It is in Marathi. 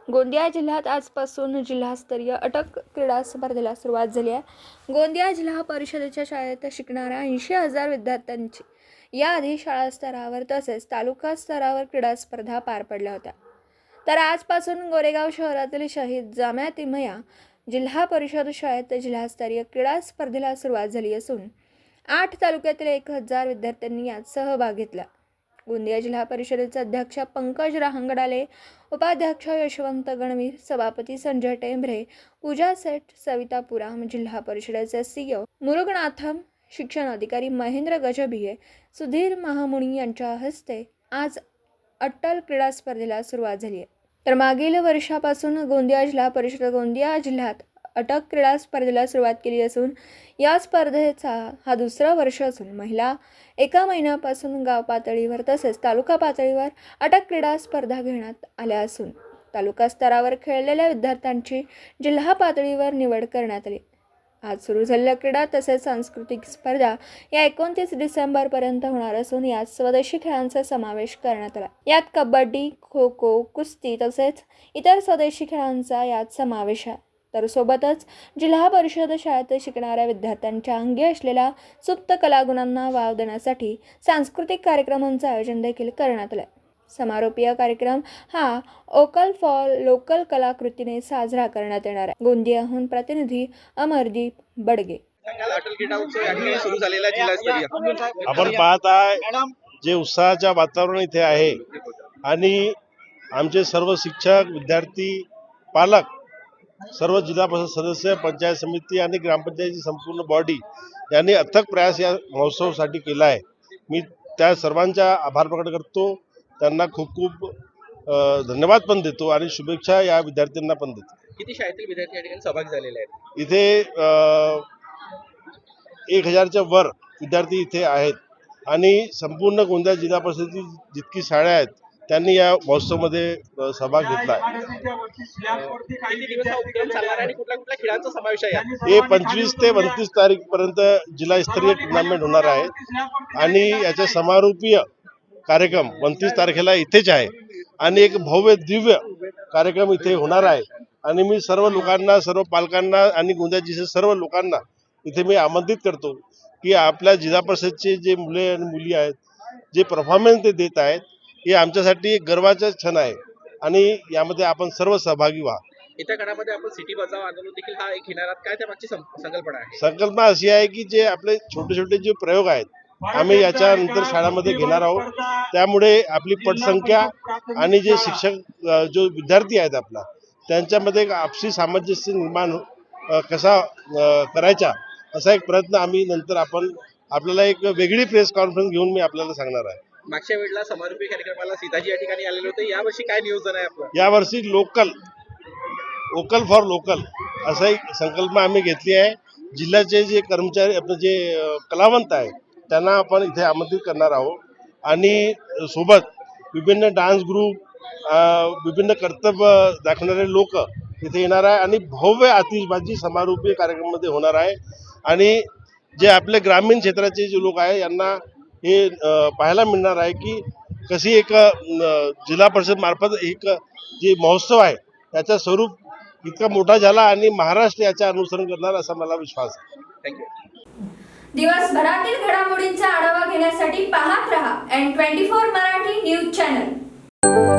गोंदिया जिल्ह्यात आजपासून जिल्हास्तरीय अटक क्रीडा स्पर्धेला सुरुवात झाली आहे। गोंदिया जिल्हा परिषदेच्या शाळेत शिकणाऱ्या 80,000 विद्यार्थ्यांची याआधी शाळा स्तरावर तसेच तालुका स्तरावर क्रीडा स्पर्धा पार पडल्या होत्या। तर आजपासून गोरेगाव शहरातील शहीद जामिया तिमिया जिल्हा परिषद शाळेत जिल्हास्तरीय क्रीडा स्पर्धेला सुरुवात झाली असून 8 तालुक्यातील 1,000 विद्यार्थ्यांनी यात सहभाग घेतला। गोंदिया जिल्हा परिषदेचे अध्यक्ष पंकज राहंगडाले, उपाध्यक्ष यशवंत गणवीर, सभापती संजय टेंभरे, पूजा सेठ, सविता पुराम, जिल्हा परिषदेचे सीईओ मुरुगनाथम, शिक्षण अधिकारी महेंद्र गजभिये, सुधीर महामुनी यांच्या हस्ते आज अट्टल क्रीडा स्पर्धेला सुरुवात झाली आहे। तर मागील वर्षापासून गोंदिया जिल्हा परिषद गोंदिया जिल्ह्यात अटक क्रीडा स्पर्धेला सुरुवात केली असून या स्पर्धेचा हा दुसरा वर्ष असून महिला एका महिन्यापासून गाव पातळीवर तसेच तालुका पातळीवर अटक क्रीडा स्पर्धा घेण्यात आल्या असून तालुका स्तरावर खेळलेल्या विद्यार्थ्यांची जिल्हा पातळीवर निवड करण्यात आली। आज सुरू झालेल्या क्रीडा तसेच सांस्कृतिक स्पर्धा या 29 डिसेंबरपर्यंत होणार असून यात स्वदेशी खेळांचा समावेश करण्यात आला। यात कबड्डी, खो खो, कुस्ती तसेच इतर स्वदेशी खेळांचा यात समावेश आहे। तर सोबतच जिल्हा परिषद शाळेत शिकणाऱ्या विद्यार्थ्यांच्या अंगी असलेल्या सुप्त कलागुणांना वाव देण्यासाठी सांस्कृतिक कार्यक्रमांचे आयोजन देखील करण्यात आले। समारोपीय कार्यक्रम हा ओकल फॉर लोकल कलाकृतीने साजरा करण्यात येणार आहे। गोंदियाहून प्रतिनिधी अमरदीप बडगे। आपण पाहत आहे जे उत्साहाचे वातावरण इथे आहे आणि आमचे सर्व शिक्षक, विद्यार्थी, पालक, सर्व जिल्हा परिषद सदस्य, पंचायत समिती आणि ग्रामपंचायतीची संपूर्ण बॉडी यांनी अथक प्रयास या महोत्सवासाठी केला आहे। मी त्या सर्वांचा आभार प्रकट करतो, त्यांना खूप खूप धन्यवाद पण देतो आणि शुभेच्छा या विद्यार्थ्यांना पण देतो। किती शाळेतील विद्यार्थी या ठिकाणी सहभागी झालेले आहेत? इथे 1,000च्या वर विद्यार्थी इथे आहेत आणि संपूर्ण गोंदिया जिल्हा परिषदेची जितकी शाळा आहेत त्यांनी या महोत्सवामध्ये सहभाग घेतला आहे। किती दिवस हा उपक्रम चालणार आणि कुठल्या कुठल्या खेळांचा समावेश आहे? हे 25 ते 29 तारीखपर्यंत जिल्हास्तरीय टुर्नामेंट होणार आहे आणि याचा समारोपीय कार्यक्रम 29 तारखेला इथेच आहे आणि एक भव्य दिव्य कार्यक्रम इथे होणार आहे। आणि मी सर्व लोकांना, सर्व पालकांना आणि गोंदिया जिल्ह्यातील सर्व लोकांना इथे मी आमंत्रित करतो की आपल्या जिल्हा परिषदचे जे मुले आणि मुली आहेत, जे परफॉर्मन्स ते देत आहेत, हे आमच्यासाठी एक गर्वाचा क्षण आहे आणि यामध्ये आपण सर्व सहभागी व्हा। येत्या काळामध्ये आपण सिटी बचाव आंदोलन देखील हा एक घेणार आहात, काय त्यामागची संकल्पना आहे? संकल्पना अशी आहे की जे आपले छोटे छोटे जे प्रयोग आहेत आम्ही याच्यानंतर शाळांमध्ये घेणार आहोत, त्यामुळे आपली पटसंख्या आणि जे शिक्षक जो विद्यार्थी आहेत आपला त्यांच्यामध्ये एक आपसी सामंजस्य निर्माण कसा करायचा असा एक प्रयत्न आम्ही नंतर आपल्याला एक वेगळी प्रेस कॉन्फरन्स घेऊन मी आपल्याला सांगणार आहे। मागच्या वेळेला समारोपीय कार्यक्रमाला सीताजी या ठिकाणी आलेले होते, यावर्षी काय नियोजन आहे आपलं? यावर्षी वोकल फॉर लोकल असा एक संकल्पना आम्ही घेतली आहे। जिल्ह्याचे जे कर्मचारी आपले जे कलावंत आहेत त्यांना आपण इथे आमंत्रित करणार आहोत आणि सोबत विभिन्न डान्स ग्रुप, विभिन्न कर्तव्य दाखवणारे लोक इथे येणार आहे आणि भव्य आतिषबाजी समारोपीय कार्यक्रमामध्ये होणार आहे। आणि जे आपले ग्रामीण क्षेत्राचे जे लोक आहे यांना हे पाहायला मिळणार आहे की कशी एक जिल्हा परिषद मार्फत एक जे महोत्सव आहे त्याचा स्वरूप इतका मोठा झाला आणि महाराष्ट्र याचे अनुसरण करणार असा मला विश्वास आहे। थँक्यू। दिवसभरातील घडामोडींचा आढावा घेण्यासाठी पाहत रहा N24 मराठी न्यूज चॅनल।